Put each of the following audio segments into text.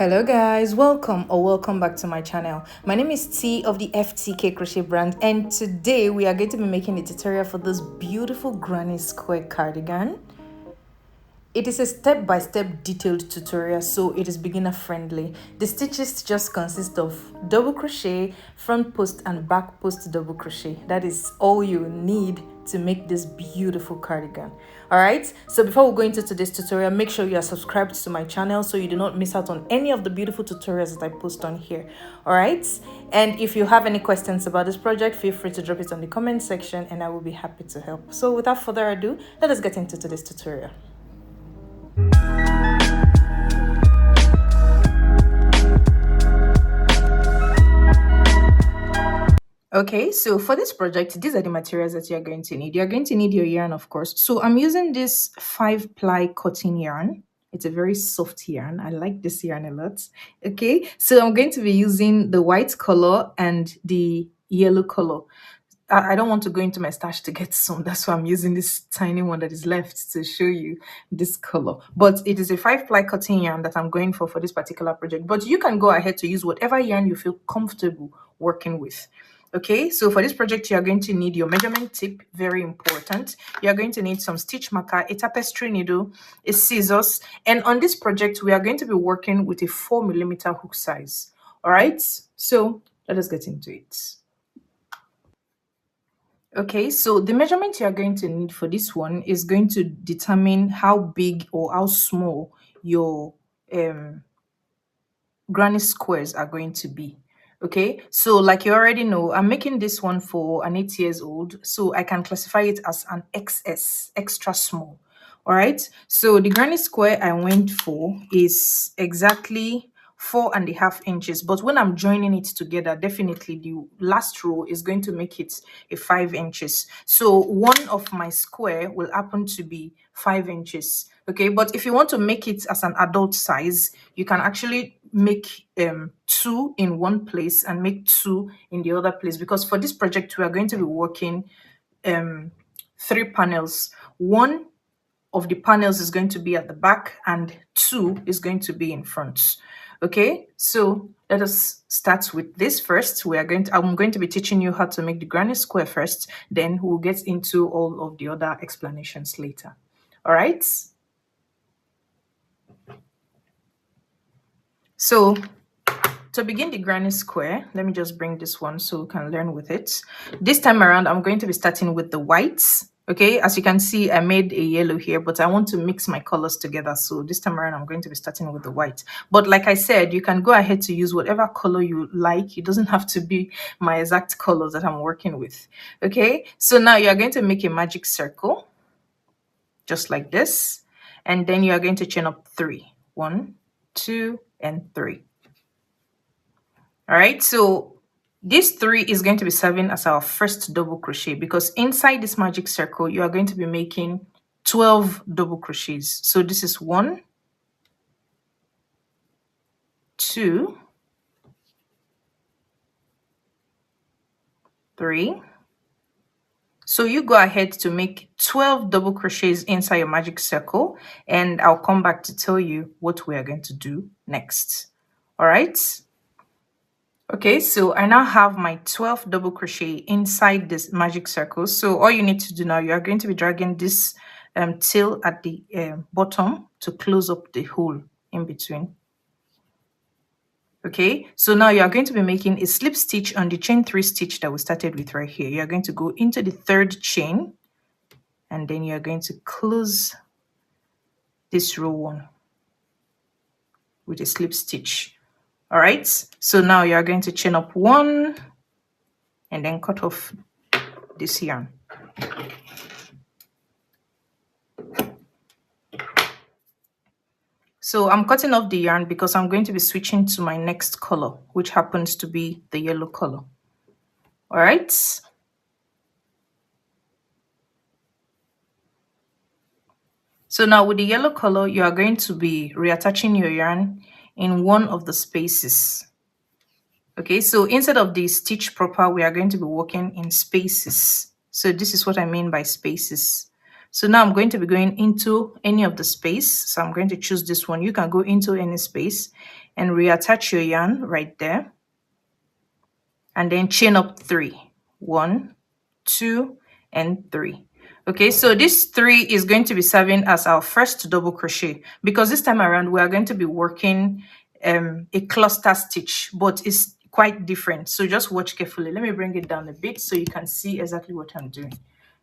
Hello guys, welcome back to my channel. My name is T of the FTK Crochet brand, and today we are going to be making a tutorial for this beautiful granny square cardigan. It is a step-by-step detailed tutorial, so it is beginner friendly. The stitches just consist of double crochet, front post and back post double crochet. That is all you need to make this beautiful cardigan. Alright, so before we go into today's tutorial, make sure you are subscribed to my channel so you do not miss out on any of the beautiful tutorials that I post on here. Alright, and if you have any questions about this project, feel free to drop it on the comment section and I will be happy to help. So without further ado, let us get into today's tutorial. Okay, so for this project, these are the materials that you're going to need. You're going to need your yarn, of course. So I'm using this 5-ply cotton yarn. It's a very soft yarn. I like this yarn a lot. Okay, so I'm going to be using the white color and the yellow color. I don't want to go into my stash to get some. That's why I'm using this tiny one that is left to show you this color. But it is a 5-ply cotton yarn that I'm going for this particular project. But you can go ahead to use whatever yarn you feel comfortable working with. Okay, so for this project, you are going to need your measurement tape, very important. You are going to need some stitch marker, a tapestry needle, a scissors. And on this project, we are going to be working with a 4mm hook size. All right, so let us get into it. Okay, so the measurement you are going to need for this one is going to determine how big or how small your granny squares are going to be. Okay, so like you already know, I'm making this one for an 8 years old, so I can classify it as an XS, extra small. All right, so the granny square I went for is exactly 4.5 inches, but when I'm joining it together, definitely the last row is going to make it a 5 inches. So one of my square will happen to be 5 inches. Okay, but if you want to make it as an adult size, you can actually make 2 in one place and make 2 in the other place, because for this project we are going to be working 3 panels. One of the panels is going to be at the back and 2 is going to be in front. Okay, so let us start with this first. I'm going to be teaching you how to make the granny square first, then we'll get into all of the other explanations later. All right, so to begin the granny square, let me just bring this one so we can learn with it. This time around, I'm going to be starting with the whites. Okay, as you can see, I made a yellow here, but I want to mix my colors together. So this time around, I'm going to be starting with the white. But like I said, you can go ahead to use whatever color you like. It doesn't have to be my exact colors that I'm working with. Okay, so now you're going to make a magic circle, just like this. And then you are going to chain up 3. 1, 2, and 3. All right, so this 3 is going to be serving as our first double crochet, because inside this magic circle, you are going to be making 12 double crochets. So this is 1, 2, 3. So you go ahead to make 12 double crochets inside your magic circle, and I'll come back to tell you what we are going to do next. All right. Okay, so I now have my 12 double crochet inside this magic circle. So all you need to do now, you are going to be dragging this tail at the bottom to close up the hole in between. Okay, so now you are going to be making a slip stitch on the chain 3 stitch that we started with right here. You are going to go into the 3rd chain, and then you are going to close this row 1 with a slip stitch. All right, so now you are going to chain up 1 and then cut off this yarn. So I'm cutting off the yarn because I'm going to be switching to my next color, which happens to be the yellow color. All right. So now with the yellow color, you are going to be reattaching your yarn in one of the spaces. Okay, so instead of the stitch proper, we are going to be working in spaces. So this is what I mean by spaces. So now I'm going to be going into any of the space. So I'm going to choose this one. You can go into any space and reattach your yarn right there. And then chain up 3. 1, 2, and 3. Okay, so this 3 is going to be serving as our first double crochet, because this time around we are going to be working a cluster stitch, but it's quite different. So just watch carefully. Let me bring it down a bit so you can see exactly what I'm doing.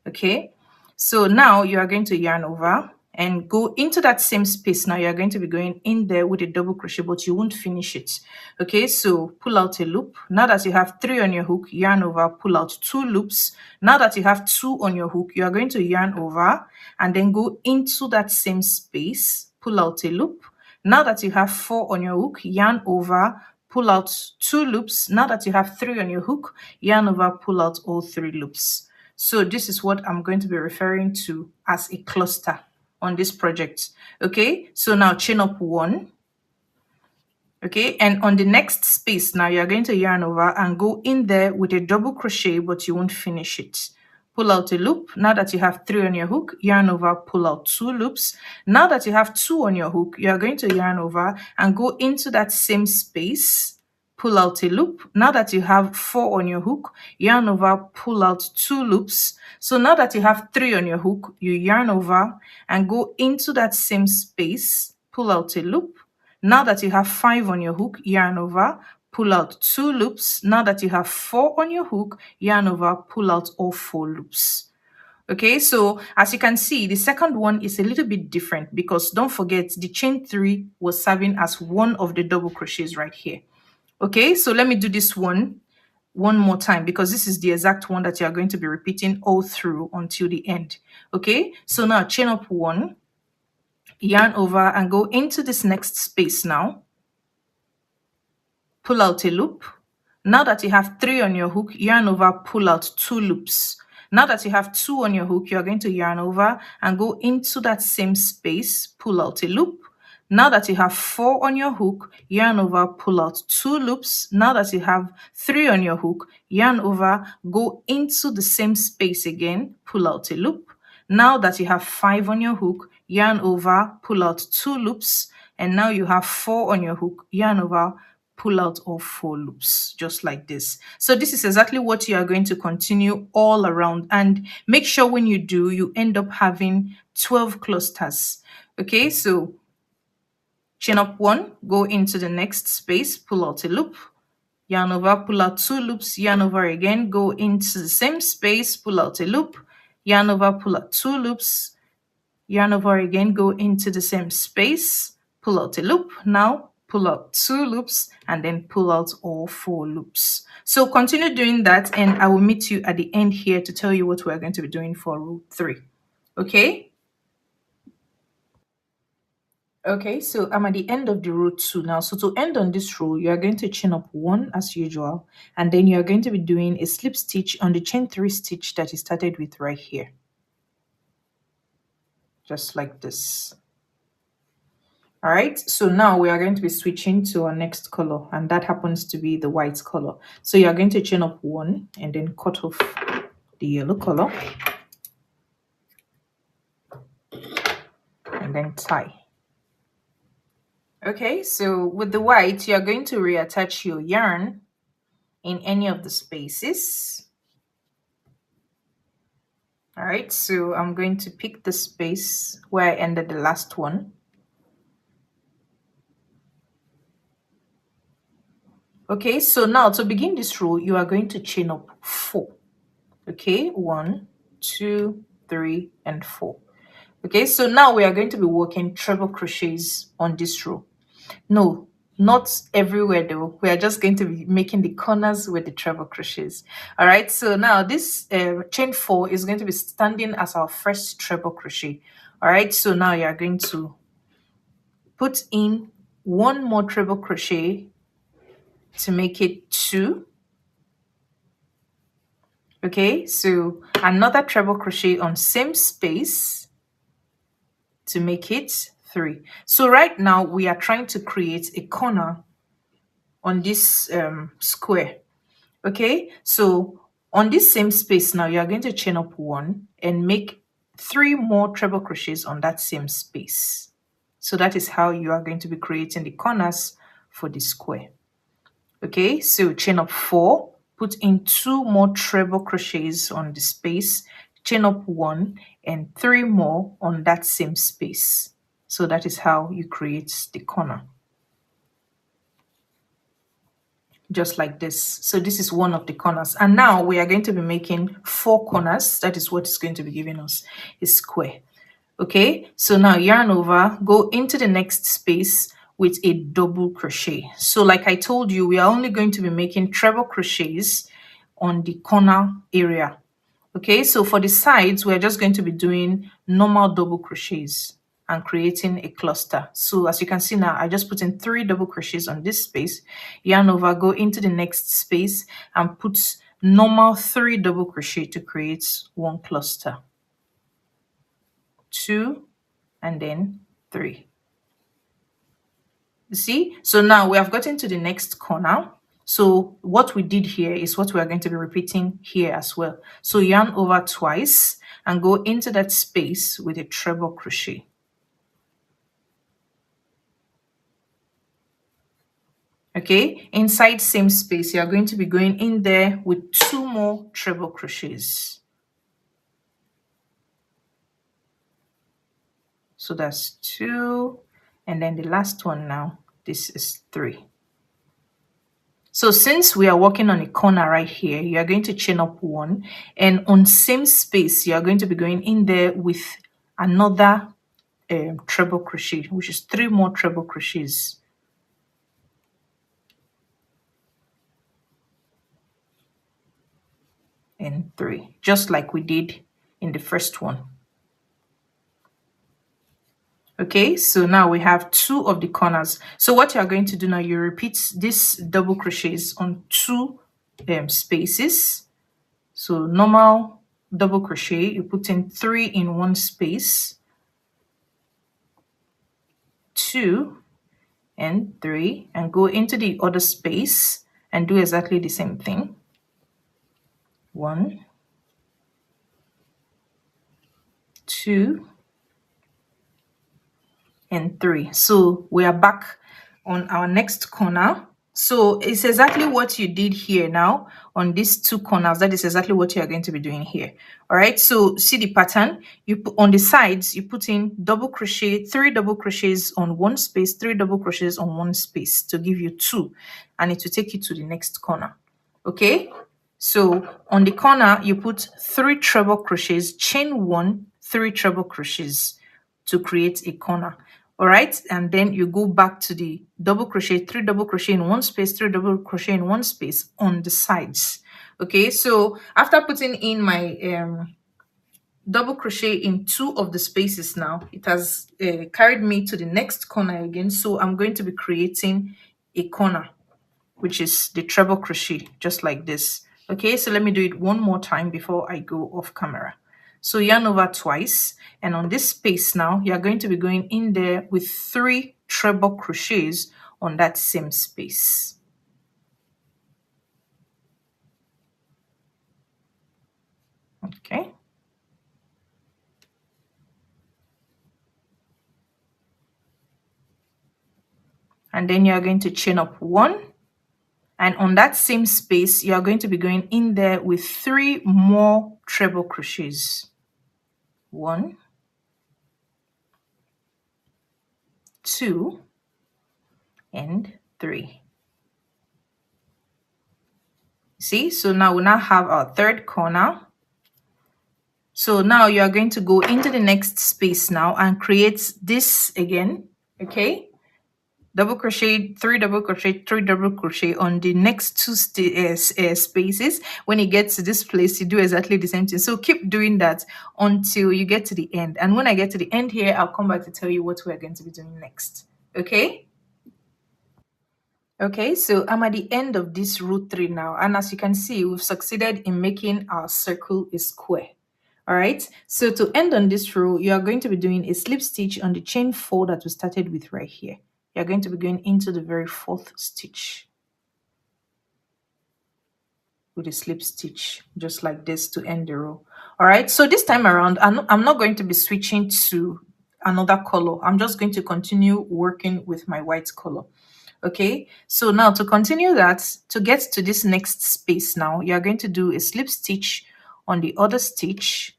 Okay, so now you are going to yarn over and go into that same space. Now you're going to be going in there with a double crochet, but you won't finish it. Okay, so pull out a loop. Now that you have 3 on your hook, yarn over, pull out 2 loops. Now that you have 2 on your hook, you are going to yarn over and then go into that same space, pull out a loop. Now that you have 4 on your hook, yarn over, pull out 2 loops. Now that you have 3 on your hook, yarn over, pull out all 3 loops. So this is what I'm going to be referring to as a cluster on this project. Okay, so now chain up 1. Okay, and on the next space now you're going to yarn over and go in there with a double crochet, but you won't finish it. Pull out a loop. Now that you have 3 on your hook, yarn over, pull out 2 loops. Now that you have 2 on your hook, you are going to yarn over and go into that same space, pull out a loop. Now that you have 4 on your hook, yarn over, pull out 2 loops. So now that you have 3 on your hook, you yarn over and go into that same space, pull out a loop. Now that you have 5 on your hook, yarn over, pull out 2 loops. Now that you have 4 on your hook, yarn over, pull out all 4 loops. Okay, so as you can see, the second one is a little bit different because don't forget the chain 3 was serving as one of the double crochets right here. Okay, so let me do this one more time because this is the exact one that you are going to be repeating all through until the end. Okay, so now chain up 1, yarn over and go into this next space now. Pull out a loop. Now that you have 3 on your hook, yarn over, pull out 2 loops. Now that you have 2 on your hook, you are going to yarn over and go into that same space, pull out a loop. Now that you have 4 on your hook, yarn over, pull out 2 loops. Now that you have 3 on your hook, yarn over, go into the same space again, pull out a loop. Now that you have 5 on your hook, yarn over, pull out 2 loops. And now you have 4 on your hook, yarn over, pull out all 4 loops, just like this. So this is exactly what you are going to continue all around, and make sure when you do, you end up having 12 clusters. Okay, so chain up 1, go into the next space, pull out a loop, yarn over, pull out 2 loops, yarn over again, go into the same space, pull out a loop, yarn over, pull out 2 loops, yarn over again, go into the same space, pull out a loop. Now pull out 2 loops and then pull out all 4 loops. So continue doing that and I will meet you at the end here to tell you what we're going to be doing for row 3. Okay? Okay, so I'm at the end of the row 2 now. So to end on this row, you are going to chain up 1 as usual, and then you are going to be doing a slip stitch on the chain 3 stitch that you started with right here. Just like this. All right, so now we are going to be switching to our next color, and that happens to be the white color. So you are going to chain up 1 and then cut off the yellow color and then tie. Okay, so with the white, you are going to reattach your yarn in any of the spaces. All right, so I'm going to pick the space where I ended the last one. Okay, so now to begin this row, you are going to chain up 4. Okay, 1, 2, 3, and 4. Okay, so now we are going to be working treble crochets on this row. No, not everywhere though. We are just going to be making the corners with the treble crochets. All right, so now this chain 4 is going to be standing as our first treble crochet. All right, so now you are going to put in 1 more treble crochet to make it 2. Okay, so another treble crochet on same space to make it 3. So right now we are trying to create a corner on this square. Okay, so on this same space now you are going to chain up 1 and make 3 more treble crochets on that same space. So that is how you are going to be creating the corners for the square. Okay, so chain up 4, put in 2 more treble crochets on the space, chain up 1 and 3 more on that same space. So that is how you create the corner. Just like this. So this is one of the corners. And now we are going to be making 4 corners. That is what is going to be giving us a square. Okay, so now yarn over, go into the next space with a double crochet. So like I told you, we are only going to be making treble crochets on the corner area. Okay, so for the sides, we're just going to be doing normal double crochets and creating a cluster. So as you can see now, I just put in 3 double crochets on this space, yarn over, go into the next space and put normal 3 double crochet to create one cluster. 2 and then 3. You see? So now we have gotten to the next corner. So what we did here is what we are going to be repeating here as well. So yarn over twice and go into that space with a treble crochet. Okay, inside same space, you are going to be going in there with 2 more treble crochets. So that's 2, and then the last one now, this is 3. So since we are working on a corner right here, you are going to chain up 1, and on same space, you are going to be going in there with another treble crochet, which is 3 more treble crochets. And 3, just like we did in the first one. Okay, so now we have 2 of the corners. So what you are going to do now, you repeat this double crochets on 2 spaces. So normal double crochet, you put in 3 in one space, 2 and 3, and go into the other space and do exactly the same thing. 1, 2 and 3. So we are back on our next corner. So it's exactly what you did here now on these 2 corners. That is exactly what you are going to be doing here. All right, so see the pattern. You put on the sides, you put in double crochet, 3 double crochets on one space, 3 double crochets on one space to give you 2, and it will take you to the next corner. Okay, so on the corner, you put 3 treble crochets, chain 1, 3 treble crochets to create a corner. All right, and then you go back to the double crochet, 3 double crochet in one space, 3 double crochet in one space on the sides. Okay, so after putting in my double crochet in 2 of the spaces now, it has carried me to the next corner again. So I'm going to be creating a corner, which is the treble crochet, just like this. Okay, so let me do it one more time before I go off camera. So yarn over twice, and on this space now, you're going to be going in there with 3 treble crochets on that same space. Okay. And then you're going to chain up 1, and on that same space, you are going to be going in there with 3 more treble crochets. 1, 2, and 3. See, so now we now have our third corner. So now you are going to go into the next space now and create this again. Okay, double crochet, 3 double crochet, 3 double crochet on the next 2 spaces. When you get to this place, you do exactly the same thing. So keep doing that until you get to the end. And when I get to the end here, I'll come back to tell you what we're going to be doing next. Okay. Okay, so I'm at the end of this row 3 now, and as you can see, we've succeeded in making our circle a square. All right, so to end on this row, you are going to be doing a slip stitch on the chain 4 that we started with right here. You're going to be going into the very 4th stitch with a slip stitch, just like this, to end the row. All right, so this time around, I'm not going to be switching to another color. I'm just going to continue working with my white color. Okay, so now to continue that, to get to this next space now, you are going to do a slip stitch on the other stitch,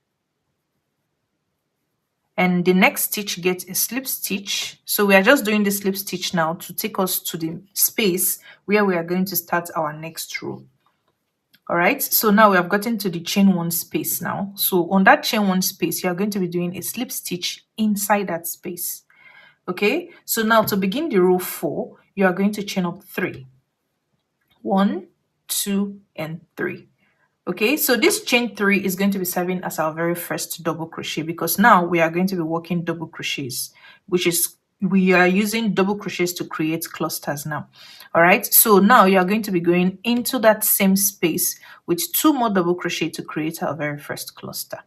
and the next stitch gets a slip stitch. So we are just doing the slip stitch now to take us to the space where we are going to start our next row. All right, so now we have gotten to the chain one space now. So on that chain one space, you are going to be doing a slip stitch inside that space. Okay, so now to begin the row 4, you are going to chain up 3. 1, 2, and 3. Okay, so this chain 3 is going to be serving as our very first double crochet, because now we are going to be working double crochets, which is we are using double crochets to create clusters now. All right, so now you are going to be going into that same space with 2 more double crochet to create our very first cluster.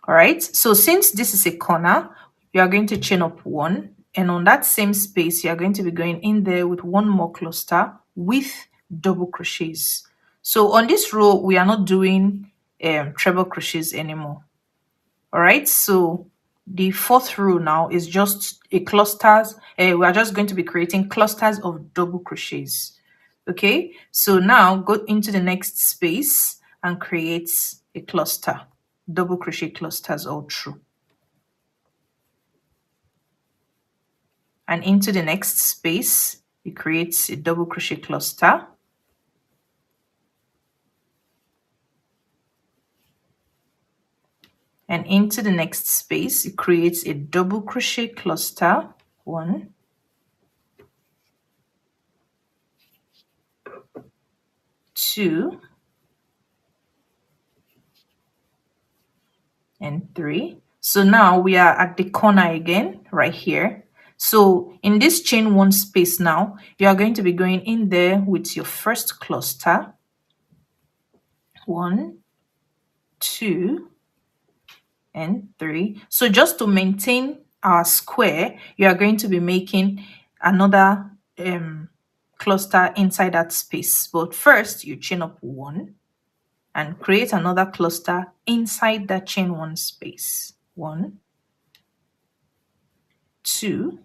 All right, so since this is a corner, you are going to chain up 1, and on that same space you are going to be going in there with 1 more cluster with double crochets. So on this row we are not doing treble crochets anymore. All right, so the 4th row now is just a clusters. We are just going to be creating clusters of double crochets. Okay, so now go into the next space and create a cluster, double crochet clusters all through, and into the next space you create a double crochet cluster, and into the next space it creates a double crochet cluster, 1, 2, and 3. So now we are at the corner again right here. So in this chain 1 space now, you are going to be going in there with your first cluster, 1, 2, and 3. So just to maintain our square, you are going to be making another cluster inside that space. But first you chain up 1 and create another cluster inside that chain 1 space, 1, 2,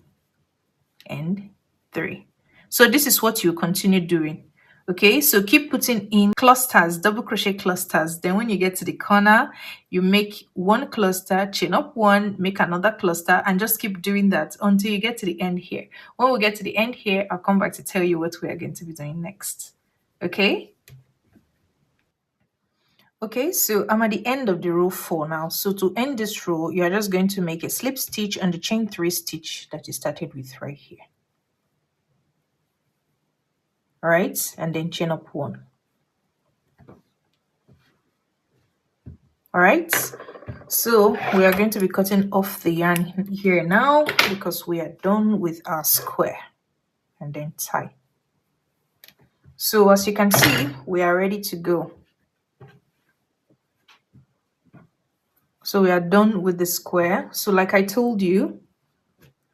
and 3. So this is what you continue doing. Okay, so keep putting in clusters, double crochet clusters. Then when you get to the corner, you make 1 cluster, chain up 1, make another cluster, and just keep doing that until you get to the end here. When we get to the end here, I'll come back to tell you what we are going to be doing next. Okay. Okay, so I'm at the end of the row 4 now. So to end this row, you are just going to make a slip stitch on the chain 3 stitch that you started with right here. All right, and then chain up 1. All right, so we are going to be cutting off the yarn here now because we are done with our square, and then tie. So as you can see, we are ready to go. So we are done with the square. So like I told you,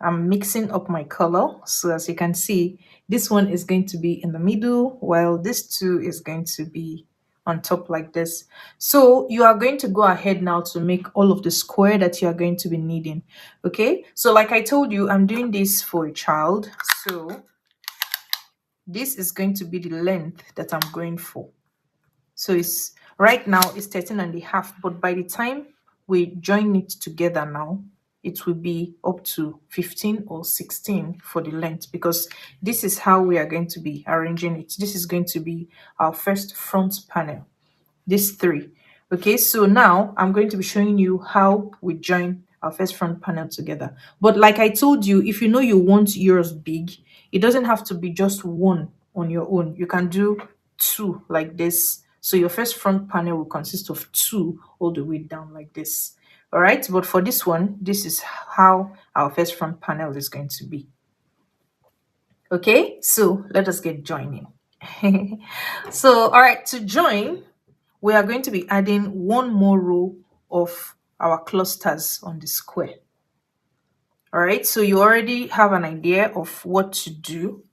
I'm mixing up my color. So as you can see, this one is going to be in the middle, while this 2 is going to be on top like this. So you are going to go ahead now to make all of the square that you are going to be needing. Okay, so like I told you, I'm doing this for a child. So this is going to be the length that I'm going for. So it's right now it's 13.5, but by the time we join it together now, it will be up to 15 or 16 for the length, because this is how we are going to be arranging it. This is going to be our first front panel, these 3. Okay, so now I'm going to be showing you how we join our first front panel together. But like I told you, if you know you want yours big, it doesn't have to be just 1 on your own. You can do 2 like this. So your first front panel will consist of 2 all the way down like this. All right, but for this one, this is how our first front panel is going to be. Okay, so let us get joining. So all right, to join, we are going to be adding 1 more row of our clusters on the square. All right, so you already have an idea of what to do.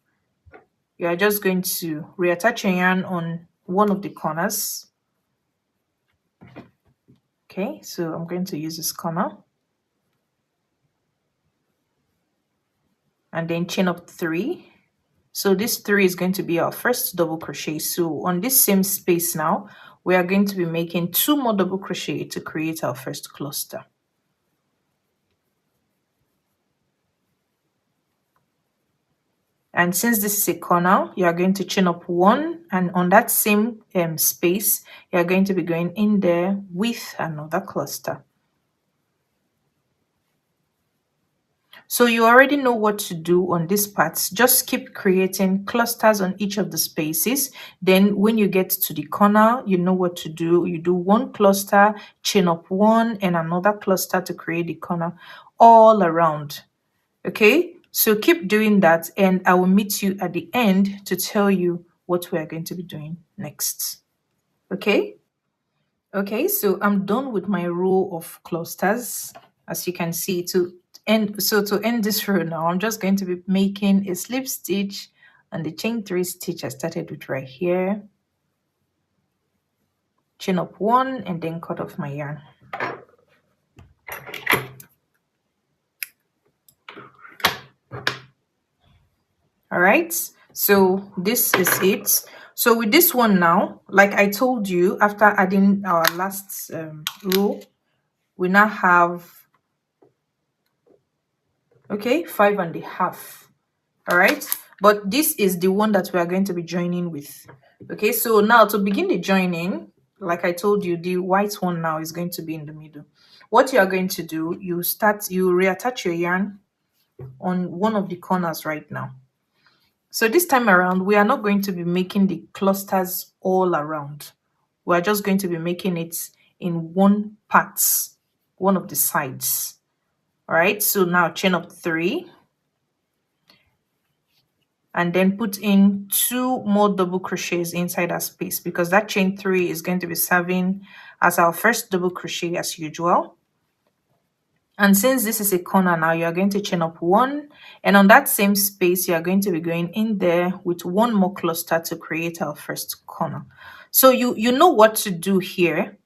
You are just going to reattach your yarn on one of the corners, Okay, so I'm going to use this corner and then chain up 3. So this 3 is going to be our first double crochet. So on this same space now, we are going to be making 2 more double crochet to create our first cluster. And since this is a corner, you are going to chain up 1, and on that same space, you are going to be going in there with another cluster. So you already know what to do on this part. Just keep creating clusters on each of the spaces. Then when you get to the corner, you know what to do. You do 1 cluster, chain up 1 and another cluster to create the corner all around. Okay, so keep doing that and I will meet you at the end to tell you what we are going to be doing next. Okay. Okay, so I'm done with my row of clusters. As you can see, to end this row now, I'm just going to be making a slip stitch on the chain 3 stitch I started with right here. Chain up 1 and then cut off my yarn. All right, so this is it. So with this one now, like I told you, after adding our last row, we now have, okay, 5.5. All right, but this is the one that we are going to be joining with. Okay, so now to begin the joining, like I told you, the white one now is going to be in the middle. What you are going to do, you reattach your yarn on one of the corners right now. So this time around, we are not going to be making the clusters all around. We are just going to be making it in one part, one of the sides. All right, so now chain up 3 and then put in 2 more double crochets inside that space, because that chain 3 is going to be serving as our first double crochet as usual. And since this is a corner now, you are going to chain up 1, and on that same space you are going to be going in there with 1 more cluster to create our first corner. So you know what to do here.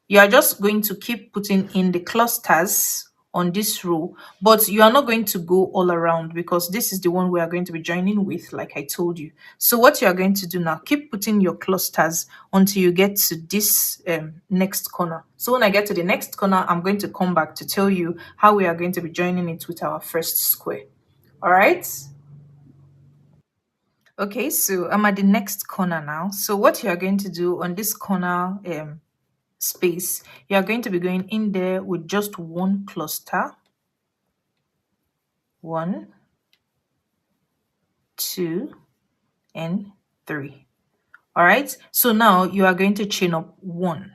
You are just going to keep putting in the clusters on this row, but you are not going to go all around because this is the one we are going to be joining with, like I told you. So what you are going to do now, keep putting your clusters until you get to this next corner. So when I get to the next corner, I'm going to come back to tell you how we are going to be joining it with our first square. All right. Okay, so I'm at the next corner now. So what you are going to do on this corner space, you are going to be going in there with just 1 cluster. 1, 2 and 3. All right, so now you are going to chain up 1.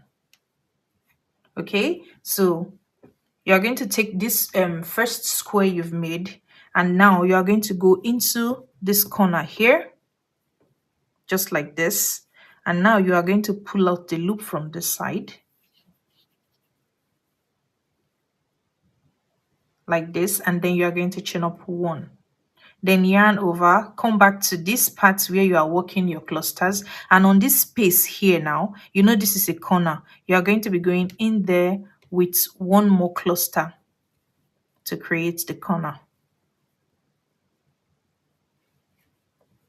Okay, so you are going to take this first square you've made, and now you are going to go into this corner here, just like this, and now you are going to pull out the loop from this side like this, and then you are going to chain up 1. Then yarn over, come back to this part where you are working your clusters, and on this space here now, you know this is a corner, you are going to be going in there with 1 more cluster to create the corner.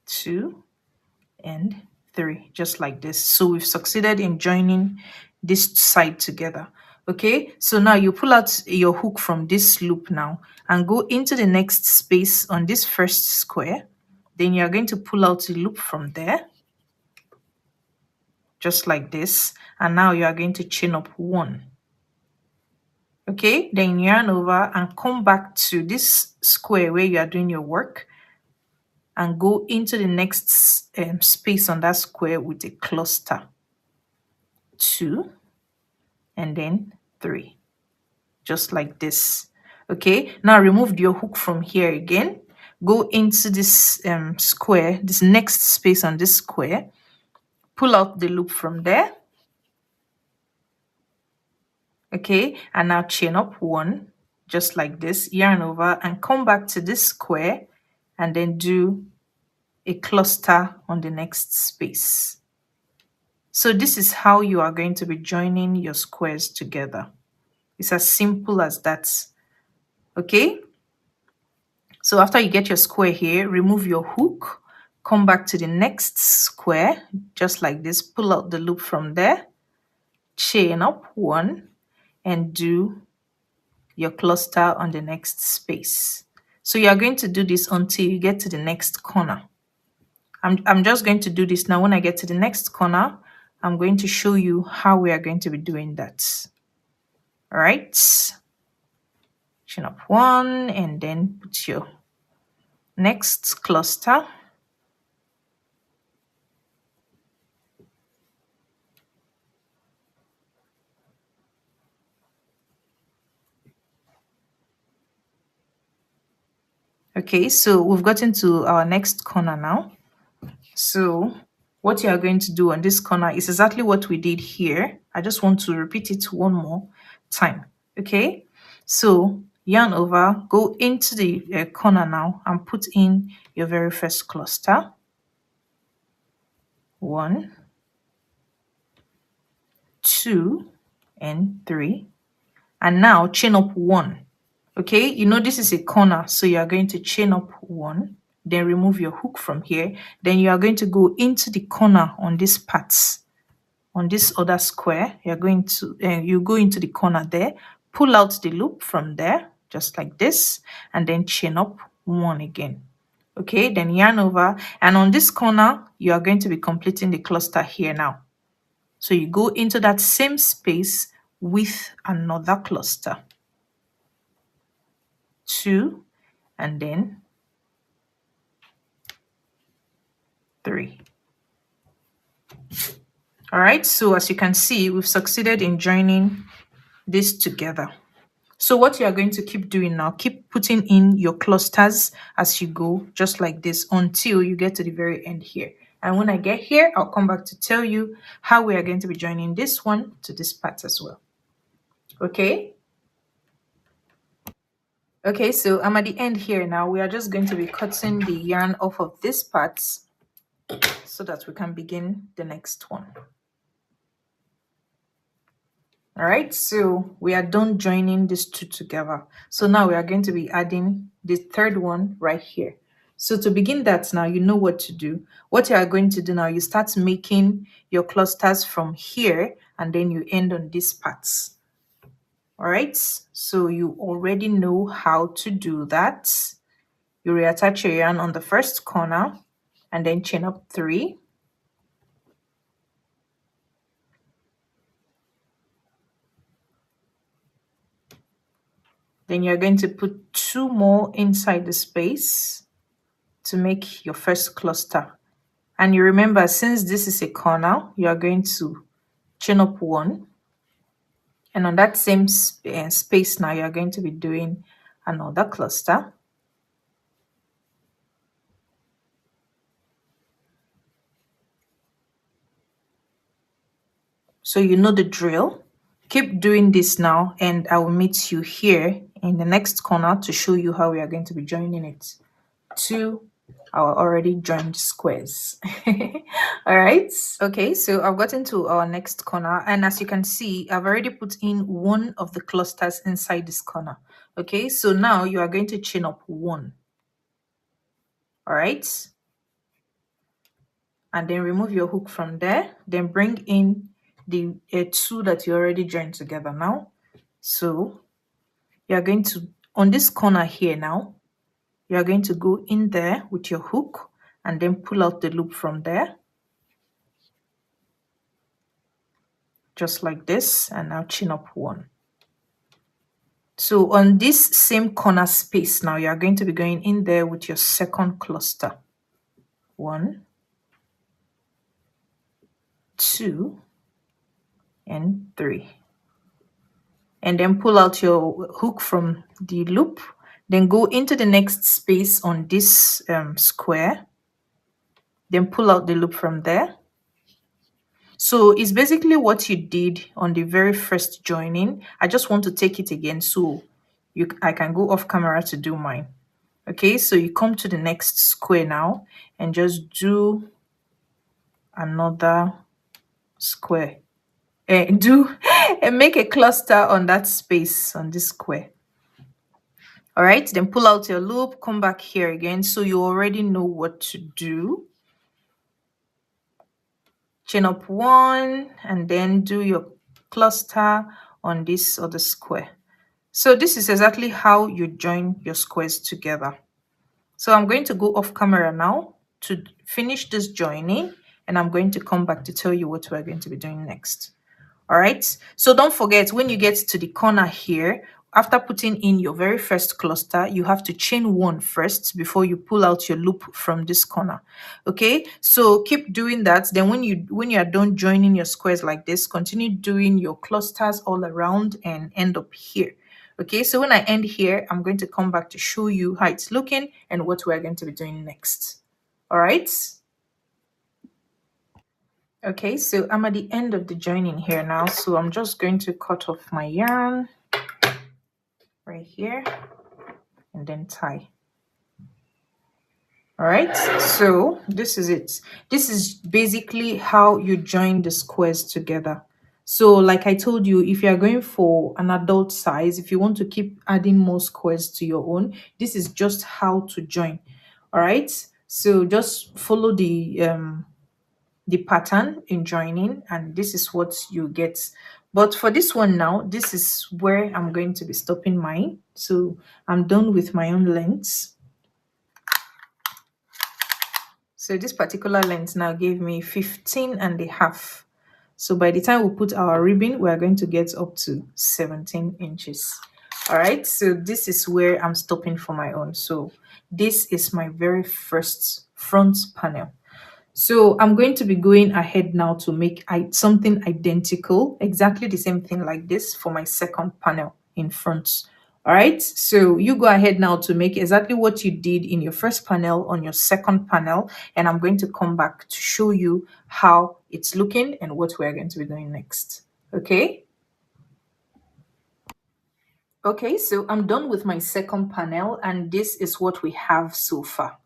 2 and 3, just like this. So we've succeeded in joining this side together. Okay, so now you pull out your hook from this loop now and go into the next space on this first square. Then you are going to pull out the loop from there, just like this, and now you are going to chain up 1. Okay, then yarn over and come back to this square where you are doing your work and go into the next space on that square with a cluster. 2 and then 3, just like this. Okay, now remove your hook from here again, go into this square, this next space on this square, pull out the loop from there. Okay, and now chain up 1, just like this, yarn over and come back to this square and then do a cluster on the next space. So this is how you are going to be joining your squares together. It's as simple as that. Okay, so after you get your square here, remove your hook, come back to the next square, just like this, pull out the loop from there, chain up one, and do your cluster on the next space. So you are going to do this until you get to the next corner. I'm just going to do this now. When I get to the next corner, I'm going to show you how we are going to be doing that. All right, chain up one and then put your next cluster. Okay, so we've gotten to our next corner now. So what you are going to do on this corner is exactly what we did here. I just want to repeat it one more time. Okay, so yarn over, go into the corner now and put in your very first cluster. 1, 2, and 3. And now chain up 1. Okay, you know this is a corner, so you are going to chain up 1, then remove your hook from here. Then you are going to go into the corner on this part, on this other square. You're going to you go into the corner there, pull out the loop from there, just like this, and then chain up 1 again. Okay, then yarn over, and on this corner you are going to be completing the cluster here now. So you go into that same space with another cluster. 2, and then 3. All right, so as you can see, we've succeeded in joining this together. So what you are going to keep doing now, keep putting in your clusters as you go, just like this, until you get to the very end here. And when I get here, I'll come back to tell you how we are going to be joining this one to this part as well. Okay. Okay, so I'm at the end here now. We are just going to be cutting the yarn off of this part so that we can begin the next one. All right, so we are done joining these two together. So now we are going to be adding the third one right here. So to begin that now, you know what to do. What you are going to do now, you start making your clusters from here and then you end on these parts. All right, so you already know how to do that. You reattach your yarn on the first corner and then chain up 3. Then you're going to put 2 more inside the space to make your first cluster. And you remember, since this is a corner, you are going to chain up 1. And on that same space now, you are going to be doing another cluster. So you know the drill. Keep doing this now, and I will meet you here in the next corner to show you how we are going to be joining it to our already joined squares. All right, okay, so I've gotten to our next corner, and as you can see, I've already put in one of the clusters inside this corner. Okay, so now you are going to chain up 1. All right, and then remove your hook from there, then bring in the 2 that you already joined together now. So you are going to, on this corner here now, you are going to go in there with your hook and then pull out the loop from there, just like this, and now chain up 1. So on this same corner space now, you are going to be going in there with your second cluster. 1, 2, and 3. And then pull out your hook from the loop, then go into the next space on this square, then pull out the loop from there. So it's basically what you did on the very first joining. I just want to take it again so I can go off camera to do mine. Okay, so you come to the next square now and just do another square. Do and make a cluster on that space on this square. All right, then pull out your loop, come back here again so you already know what to do. Chain up one and then do your cluster on this other square. So this is exactly how you join your squares together. So I'm going to go off camera now to finish this joining, and I'm going to come back to tell you what we're going to be doing next. All right, so don't forget, when you get to the corner here, after putting in your very first cluster, you have to chain one first before you pull out your loop from this corner. Okay, so keep doing that. Then when you are done joining your squares like this, continue doing your clusters all around and end up here. Okay, so when I end here, I'm going to come back to show you how it's looking and what we're going to be doing next. All right. Okay, so I'm at the end of the joining here now, so I'm just going to cut off my yarn right here and then tie. All right, so this is it. This is basically how you join the squares together. So like I told you, if you are going for an adult size, if you want to keep adding more squares to your own, this is just how to join. All right, so just follow the pattern in joining, and this is what you get. But for this one now, this is where I'm going to be stopping mine. So I'm done with my own lengths. So this particular length now gave me 15 and a half. So by the time we put our ribbon, we are going to get up to 17 inches. All right, so this is where I'm stopping for my own. So this is my very first front panel. So I'm going to be going ahead now to make something identical, exactly the same thing like this for my second panel in front. All right, so you go ahead now to make exactly what you did in your first panel on your second panel, and I'm going to come back to show you how it's looking and what we're going to be doing next. Okay. Okay, so I'm done with my second panel, and this is what we have so far.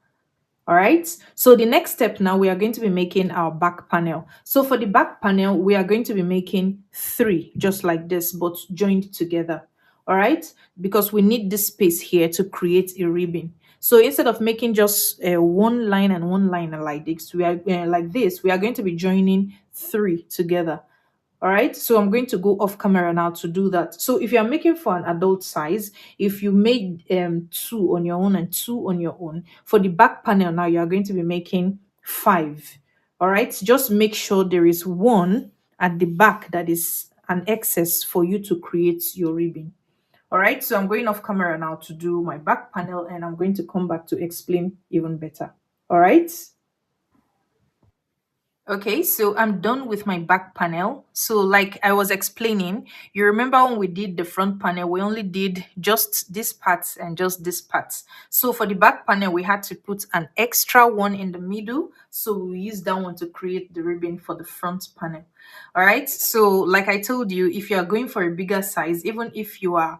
All right, so the next step now, we are going to be making our back panel. So for the back panel, we are going to be making 3 just like this, but joined together. All right, because we need this space here to create a ribbon. So instead of making just one line and one line like this, we are we are going to be joining 3 together. All right, so I'm going to go off camera now to do that. So if you are making for an adult size, if you made 2 on your own and 2 on your own, for the back panel now you are going to be making 5. All right, just make sure there is one at the back that is an excess for you to create your ribbon. All right, so I'm going off camera now to do my back panel, and I'm going to come back to explain even better. All right. Okay, so I'm done with my back panel. So like I was explaining, you remember when we did the front panel, we only did just this part and just this part. So for the back panel, we had to put an extra one in the middle. So we used that one to create the ribbon for the front panel. All right, so like I told you, if you are going for a bigger size, even if you are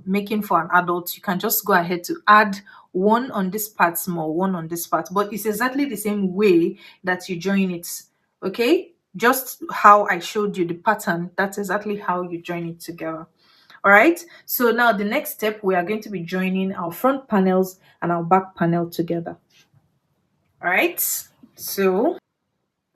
making for an adult, you can just go ahead to add one on this part small, one on this part, but it's exactly the same way that you join it. Okay, just how I showed you the pattern, that's exactly how you join it together. All right, so now the next step, we are going to be joining our front panels and our back panel together. All right, so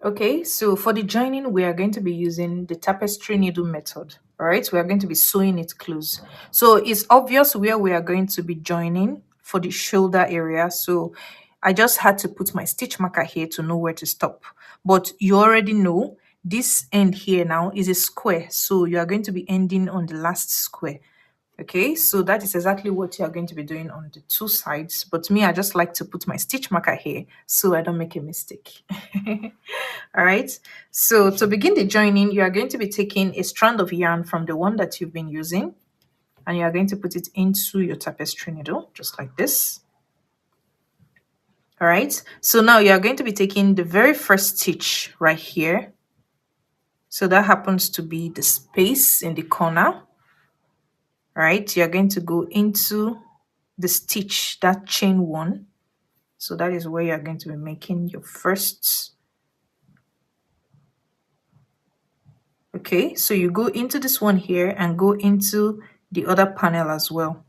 okay, so for the joining, we are going to be using the tapestry needle method. All right, we are going to be sewing it close. So it's obvious where we are going to be joining for the shoulder area. So I just had to put my stitch marker here to know where to stop. But you already know this end here now is a square. So you are going to be ending on the last square. Okay, so that is exactly what you are going to be doing on the 2 sides. But me, I just like to put my stitch marker here so I don't make a mistake. All right, so to begin the joining, you are going to be taking a strand of yarn from the one that you've been using, and you are going to put it into your tapestry needle, just like this. All right, so now you are going to be taking the very first stitch right here. So that happens to be the space in the corner. All right, you're going to go into the stitch, that chain 1. So that is where you're going to be making your first Okay, so you go into this one here and go into the other panel as well.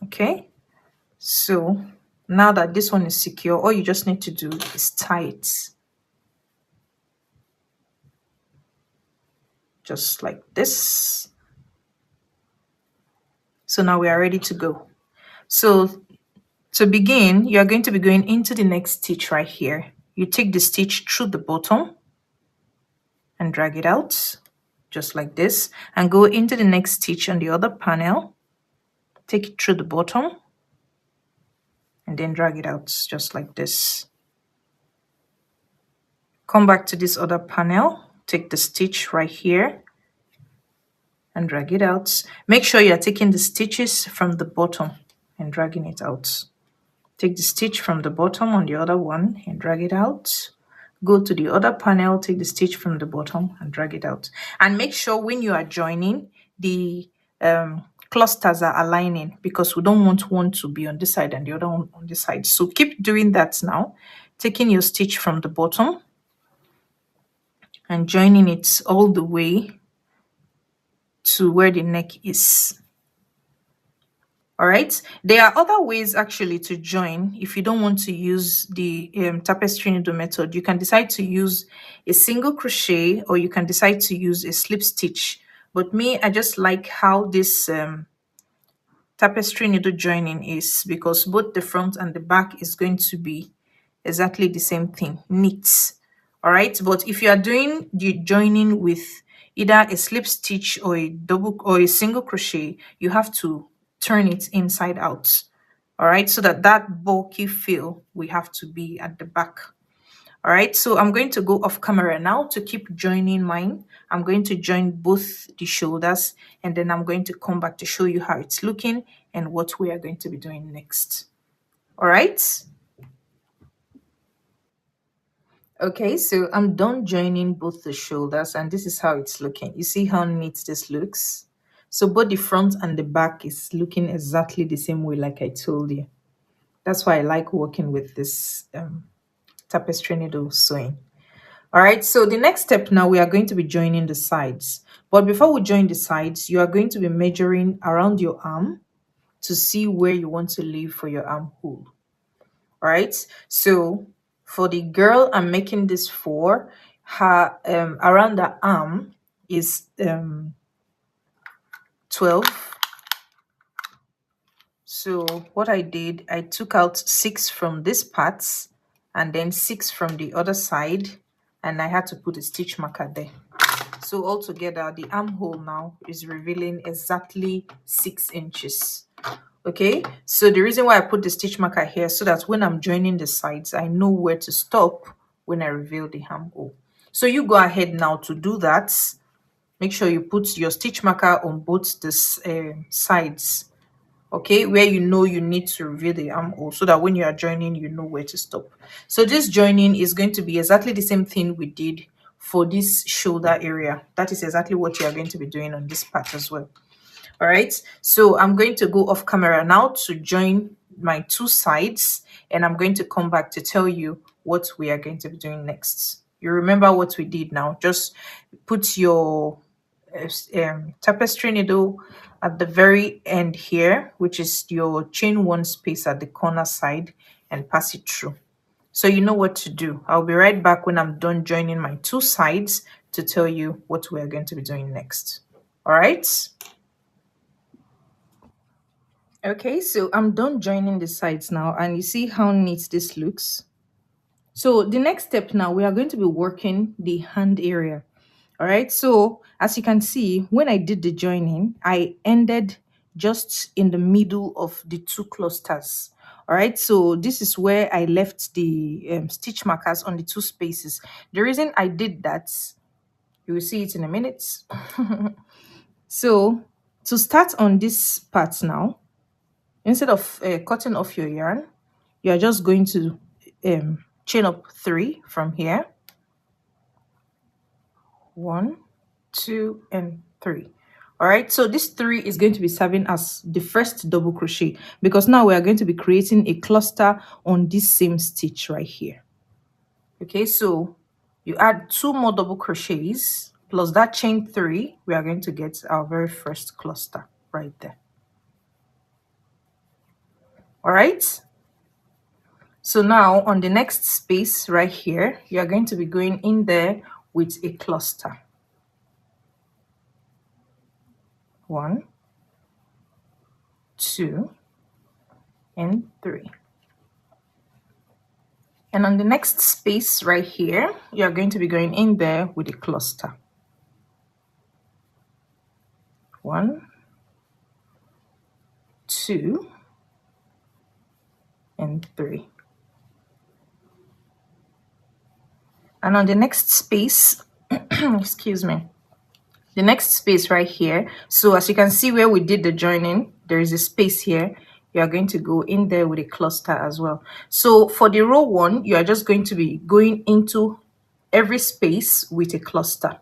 Okay, so now that this one is secure, all you just need to do is tie it just like this. So now we are ready to go. So to begin, you are going to be going into the next stitch right here. You take the stitch through the bottom and drag it out just like this, and go into the next stitch on the other panel, take it through the bottom and then drag it out just like this. Come back to this other panel, take the stitch right here and drag it out. Make sure you're taking the stitches from the bottom and dragging it out. Take the stitch from the bottom on the other one and drag it out. Go to the other panel, take the stitch from the bottom and drag it out. And make sure when you are joining, the clusters are aligning, because we don't want one to be on this side and the other one on this side. So keep doing that now, taking your stitch from the bottom and joining it all the way to where the neck is. All right, there are other ways actually to join. If you don't want to use the tapestry needle method, you can decide to use a single crochet, or you can decide to use a slip stitch. But me, I just like how this tapestry needle joining is, because both the front and the back is going to be exactly the same thing, neat. All right, but if you are doing the joining with either a slip stitch or a double or a single crochet, you have to turn it inside out. All right, so that bulky feel we have to be at the back. All right, so I'm going to go off camera now to keep joining mine. I'm going to join both the shoulders, and then I'm going to come back to show you how it's looking and what we are going to be doing next. All right. Okay, so I'm done joining both the shoulders, and this is how it's looking. You see how neat this looks? So both the front and the back is looking exactly the same way, like I told you. That's why I like working with this tapestry needle sewing. All right, so the next step now, we are going to be joining the sides. But before we join the sides, you are going to be measuring around your arm to see where you want to leave for your armhole. All right, so for the girl I'm making this for, her around the arm is 12. So what I did, I took out 6 from this part and then 6 from the other side, and I had to put a stitch marker there. So altogether, the armhole now is revealing exactly 6 inches. Okay, so the reason why I put the stitch marker here, so that when I'm joining the sides, I know where to stop when I reveal the armhole. So you go ahead now to do that. Make sure you put your stitch marker on both the sides, okay, where you know you need to reveal the armhole, so that when you are joining, you know where to stop. So this joining is going to be exactly the same thing we did for this shoulder area. That is exactly what you are going to be doing on this part as well. All right, so I'm going to go off camera now to join my 2 sides, and I'm going to come back to tell you what we are going to be doing next. You remember what we did now. Just put your tapestry needle at the very end here, which is your chain 1 space at the corner side, and pass it through. So you know what to do. I'll be right back when I'm done joining my 2 sides to tell you what we are going to be doing next. All right. Okay, so I'm done joining the sides now, and you see how neat this looks. So the next step now, we are going to be working the hand area. All right, so as you can see, when I did the joining, I ended just in the middle of the 2 clusters. All right, so this is where I left the stitch markers on the 2 spaces. The reason I did that, you will see it in a minute. So to start on this part now, instead of cutting off your yarn, you are just going to chain up 3 from here. 1, 2, and 3. All right, so this 3 is going to be serving as the first double crochet, because now we are going to be creating a cluster on this same stitch right here. Okay, so You add 2 more double crochets plus that chain 3, we are going to get our very first cluster right there. All right. So now on the next space right here, you are going to be going in there with a cluster. 1, 2, and 3. And on the next space right here, you are going to be going in there with a cluster. 1, 2, and 3. And on the next space, excuse me, the next space right here, so as you can see where we did the joining, there is a space here. You are going to go in there with a cluster as well. So for the row 1, you are just going to be going into every space with a cluster.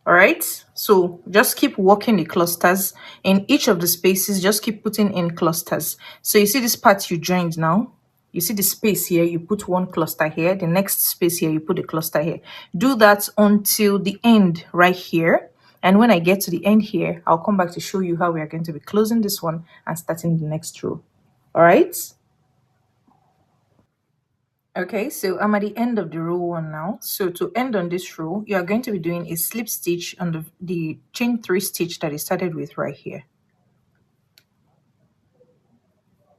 All right, so just keep working the clusters in each of the spaces. Just keep putting in clusters. So you see this part you joined now, you see the space here, you put 1 cluster here, the next space here, you put a cluster here. Do that until the end right here, and when I get to the end here, I'll come back to show you how we are going to be closing this one and starting the next row. All right. Okay, so I'm at the end of the row 1 now. So to end on this row, you are going to be doing a slip stitch on the chain 3 stitch that I started with right here.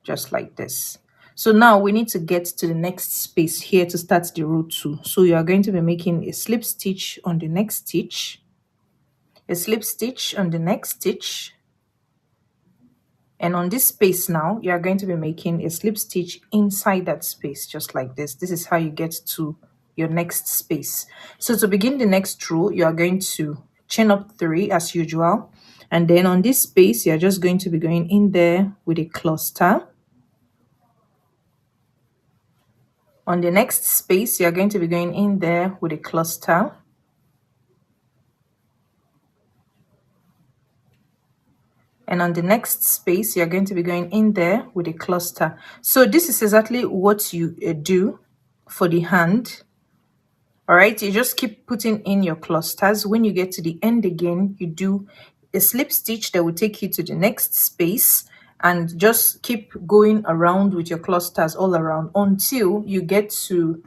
Just like this. So now we need to get to the next space here to start the row 2. So you are going to be making a slip stitch on the next stitch, a slip stitch on the next stitch, and on this space now, you are going to be making a slip stitch inside that space, just like this. This is how you get to your next space. So to begin the next row, you are going to chain up 3 as usual. And then on this space, you're just going to be going in there with a cluster. On the next space, you're going to be going in there with a cluster. And on the next space, you're going to be going in there with a cluster. So this is exactly what you do for the hand. All right, you just keep putting in your clusters. When you get to the end again, you do a slip stitch that will take you to the next space, and just keep going around with your clusters all around until you get to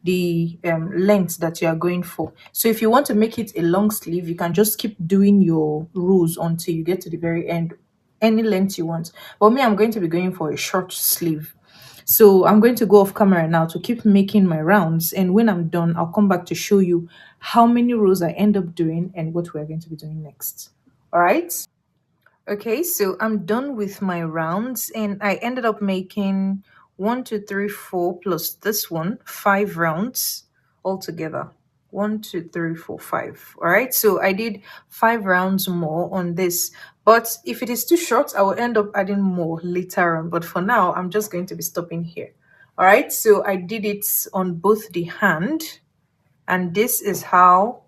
the length that you are going for. So if you want to make it a long sleeve, you can just keep doing your rows until you get to the very end, any length you want. But me, I'm going to be going for a short sleeve. So I'm going to go off camera now to keep making my rounds, and when I'm done, I'll come back to show you how many rows I end up doing and what we're going to be doing next. All right. Okay, so I'm done with my rounds, and I ended up making 1, 2, 3, 4 plus this one, 5 rounds altogether. 1, 2, 3, 4, 5. All right, so I did 5 rounds more on this, but if it is too short, I will end up adding more later on. But for now, I'm just going to be stopping here. All right, so I did it on both the hand, and this is how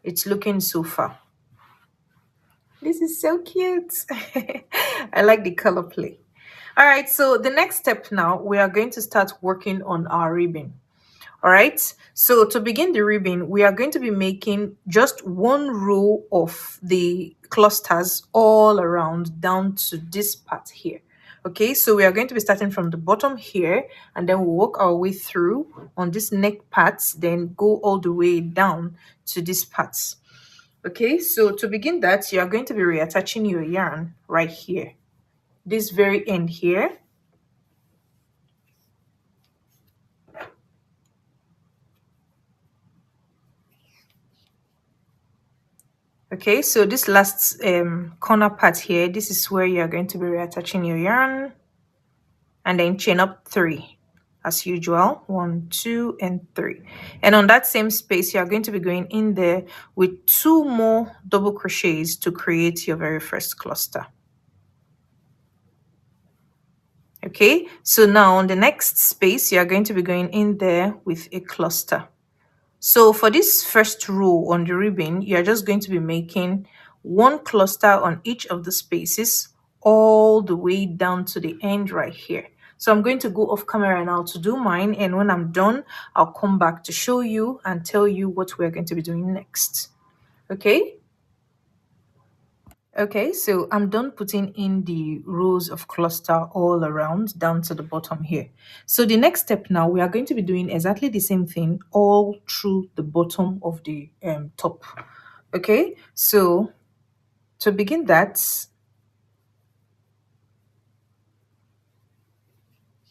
it's looking so far. This is so cute. I like the color play. All right, so the next step now, we are going to start working on our ribbon. All right, so to begin the ribbon, we are going to be making just 1 row of the clusters all around down to this part here. Okay, so we are going to be starting from the bottom here, and then we'll work our way through on this neck part, then go all the way down to this part. Okay, so to begin that, you are going to be reattaching your yarn right here, this very end here. Okay, so this last corner part here, this is where you are going to be reattaching your yarn, and then chain up 3 as usual. 1, 2, and 3. And on that same space, you are going to be going in there with 2 more double crochets to create your very first cluster. Okay, so now on the next space, you are going to be going in there with a cluster. So for this first row on the ribbon, you are just going to be making 1 cluster on each of the spaces all the way down to the end right here. So I'm going to go off camera now to do mine, and when I'm done, I'll come back to show you and tell you what we're going to be doing next. Okay? Okay, so I'm done putting in the rows of cluster all around down to the bottom here. So the next step now, we are going to be doing exactly the same thing all through the bottom of the top. Okay, so to begin that,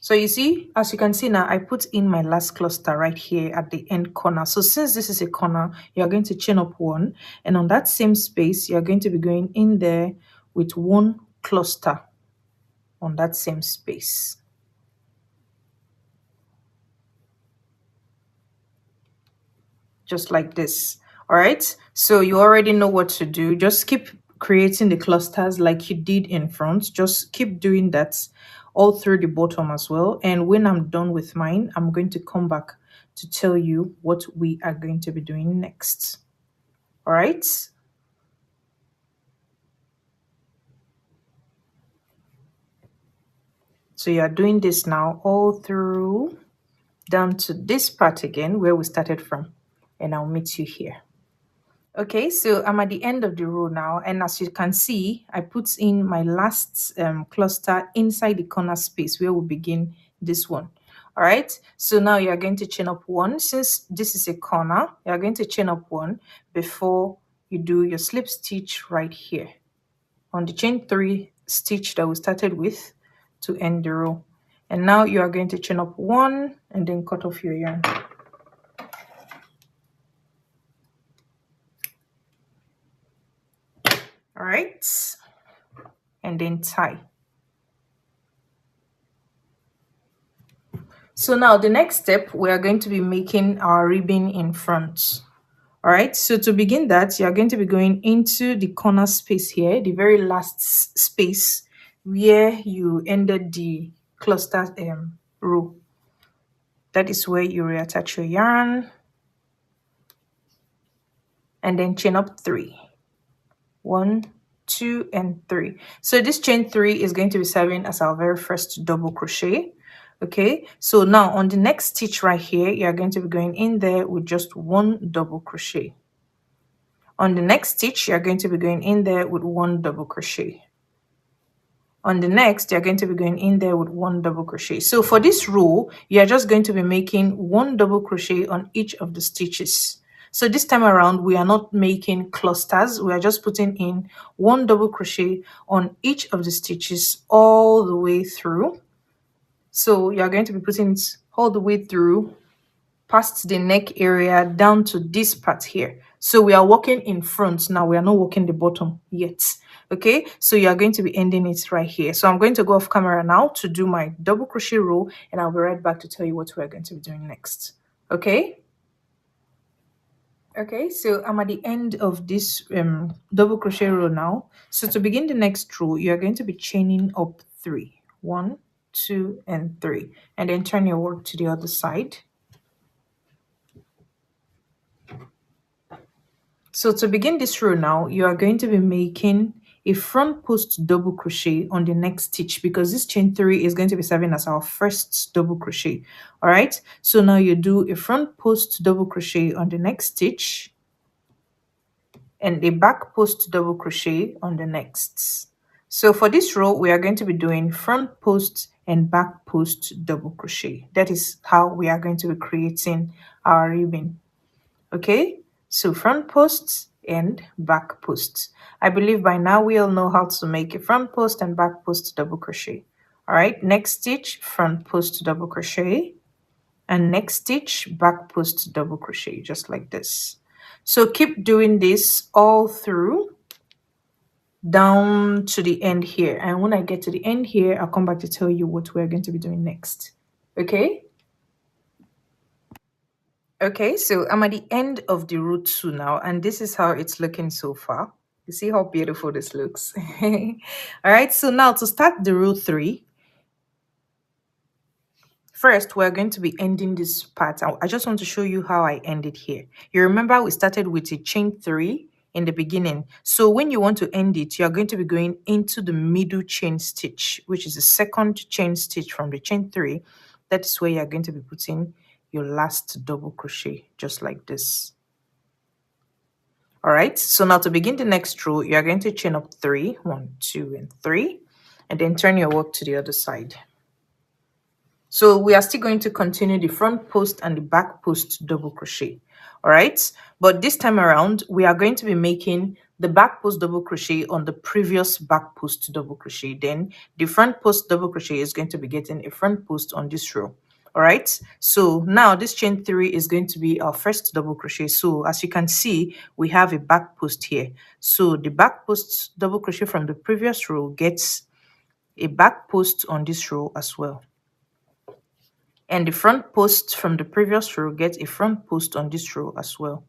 so you see, as you can see now, I put in my last cluster right here at the end corner. So since this is a corner, you're going to chain up one, and on that same space, you're going to be going in there with one cluster on that same space. Just like this. All right, so you already know what to do. Just keep creating the clusters like you did in front. Just keep doing that all through the bottom as well. And when I'm done with mine, I'm going to come back to tell you what we are going to be doing next. All right. So you are doing this now all through down to this part again where we started from, and I'll meet you here. Okay, so I'm at the end of the row now, and as you can see, I put in my last cluster inside the corner space where we begin this one. All right, so now you're going to chain up one. Since this is a corner, you're going to chain up one before you do your slip stitch right here on the chain 3 stitch that we started with to end the row. And now you are going to chain up one and then cut off your yarn. All right, and then tie. So now the next step, we are going to be making our ribbon in front. All right, so to begin that, you are going to be going into the corner space here, the very last space where you ended the cluster row. That is where you reattach your yarn and then chain up 3. 1, 2, and 3. So this chain 3 is going to be serving as our very first double crochet. Okay, so now on the next stitch right here, you're going to be going in there with just 1 double crochet. On the next stitch, you're going to be going in there with 1 double crochet. On the next, you're going to be going in there with 1 double crochet. So for this row, you're just going to be making 1 double crochet on each of the stitches. So this time around, we are not making clusters. We are just putting in 1 double crochet on each of the stitches all the way through. So you're going to be putting it all the way through past the neck area down to this part here. So we are working in front now. We are not working the bottom yet. Okay, so you are going to be ending it right here. So I'm going to go off camera now to do my double crochet row, and I'll be right back to tell you what we're going to be doing next. Okay. Okay, so I'm at the end of this double crochet row now. So to begin the next row, you are going to be chaining up 3. 1, 2, and 3, and then turn your work to the other side. So to begin this row now, you are going to be making a front post double crochet on the next stitch, because this chain 3 is going to be serving as our first double crochet. All right, so now you do a front post double crochet on the next stitch and a back post double crochet on the next. So for this row, we are going to be doing front post and back post double crochet. That is how we are going to be creating our ribbon. Okay, so front post and back post. I believe by now we all know how to make a front post and back post double crochet. All right, next stitch, front post double crochet, and next stitch, back post double crochet, just like this. So keep doing this all through down to the end here, and when I get to the end here, I'll come back to tell you what we're going to be doing next. Okay. Okay, so I'm at the end of the row 2 now, and this is how it's looking so far. You see how beautiful this looks. All right, so now to start the row 3, first we're going to be ending this part. I just want to show you how I ended here. You remember we started with a chain 3 in the beginning. So when you want to end it, you are going to be going into the middle chain stitch, which is the second chain stitch from the chain 3. That is where you are going to be putting your last double crochet, just like this. All right, so now to begin the next row, you are going to chain up 3, 1, 2, and 3, and then turn your work to the other side. So we are still going to continue the front post and the back post double crochet. All right, but this time around we are going to be making the back post double crochet on the previous back post double crochet. Then the front post double crochet is going to be getting a front post on this row. All right, so now this chain 3 is going to be our first double crochet. So as you can see, we have a back post here. So the back post double crochet from the previous row gets a back post on this row as well. And the front post from the previous row gets a front post on this row as well.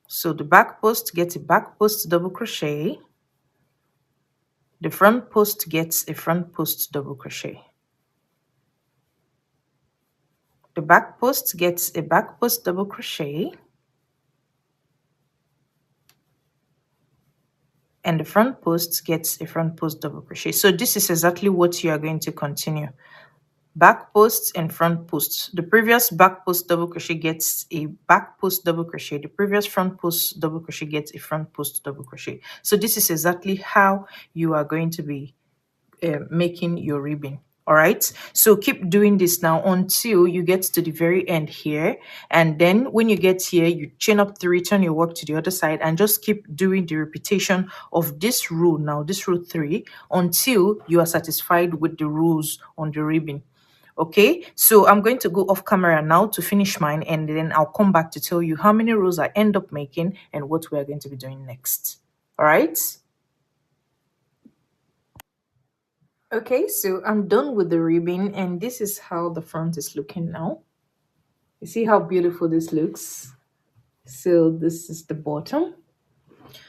So the back post gets a back post double crochet. The front post gets a front post double crochet. The back post gets a back post double crochet. And the front post gets a front post double crochet. So this is exactly what you are going to continue. Back posts and front posts. The previous back post double crochet gets a back post double crochet. The previous front post double crochet gets a front post double crochet. So this is exactly how you are going to be making your ribbon. All right, so keep doing this now until you get to the very end here, and then when you get here, you chain up 3, turn your work to the other side, and just keep doing the repetition of this row now, this row 3, until you are satisfied with the rows on the ribbon. Okay, so I'm going to go off camera now to finish mine, and then I'll come back to tell you how many rows I end up making and what we are going to be doing next. All right. Okay, so I'm done with the ribbon, and this is how the front is looking now. You see how beautiful this looks? So this is the bottom.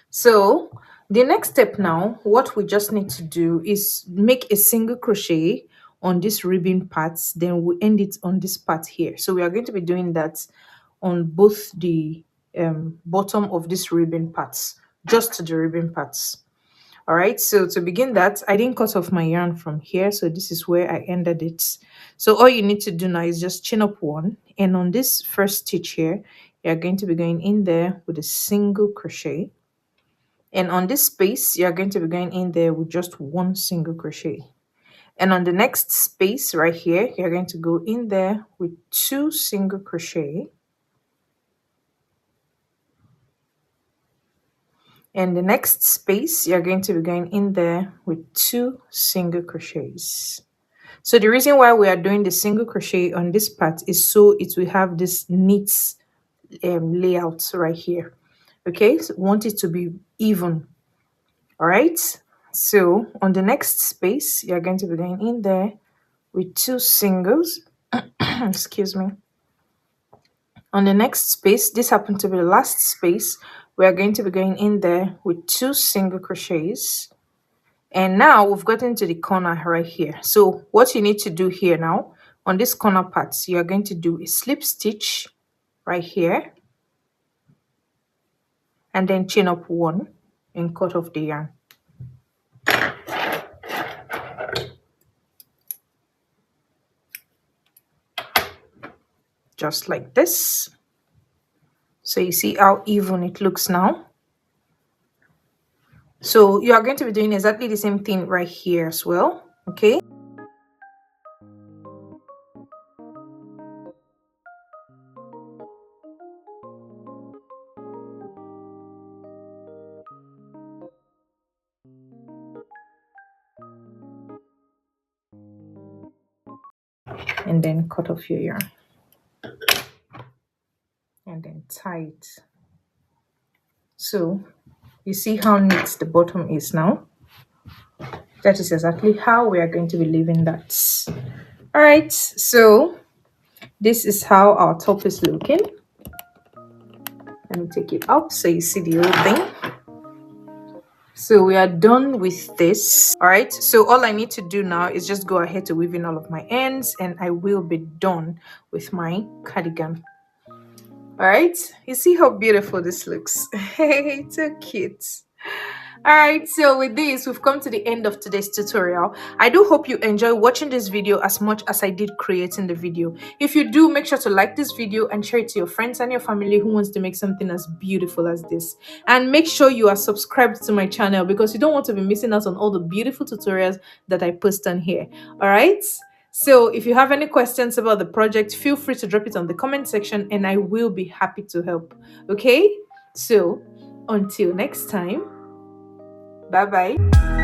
So the next step now, what we just need to do is make a single crochet on this ribbon parts, then we end it on this part here. So we are going to be doing that on both the bottom of this ribbon parts, just the ribbon parts. All right, so to begin that, I didn't cut off my yarn from here, so this is where I ended it. So all you need to do now is just chain up 1, and on this first stitch here, you're going to be going in there with a single crochet, and on this space you're going to be going in there with just 1 single crochet, and on the next space right here, you're going to go in there with 2 single crochet. And the next space, you're going to be going in there with 2 single crochets. So the reason why we are doing the single crochet on this part is so it will have this neat layout right here. Okay, so want it to be even. All right, so on the next space, you're going to be going in there with 2 singles. Excuse me. On the next space, this happened to be the last space, we are going to be going in there with 2 single crochets. And now we've gotten to the corner right here. So what you need to do here now, on this corner part, you are going to do a slip stitch right here, and then chain up 1 and cut off the yarn. Just like this. So you see how even it looks now. So you are going to be doing exactly the same thing right here as well. Okay. And then cut off your yarn. And then tie it. So you see how neat the bottom is now. That is exactly how we are going to be leaving that. All right, so this is how our top is looking. Let me take it up so you see the whole thing. So we are done with this. All right, so all I need to do now is just go ahead to weave in all of my ends, and I will be done with my cardigan. All right, you see how beautiful this looks. It's so cute. All right, so with this, we've come to the end of today's tutorial. I do hope you enjoy watching this video as much as I did creating the video. If you do, make sure to like this video and share it to your friends and your family who wants to make something as beautiful as this. And make sure you are subscribed to my channel because you don't want to be missing out on all the beautiful tutorials that I post on here. All right? So if you have any questions about the project, feel free to drop it on the comment section and I will be happy to help. Okay? So until next time, bye bye.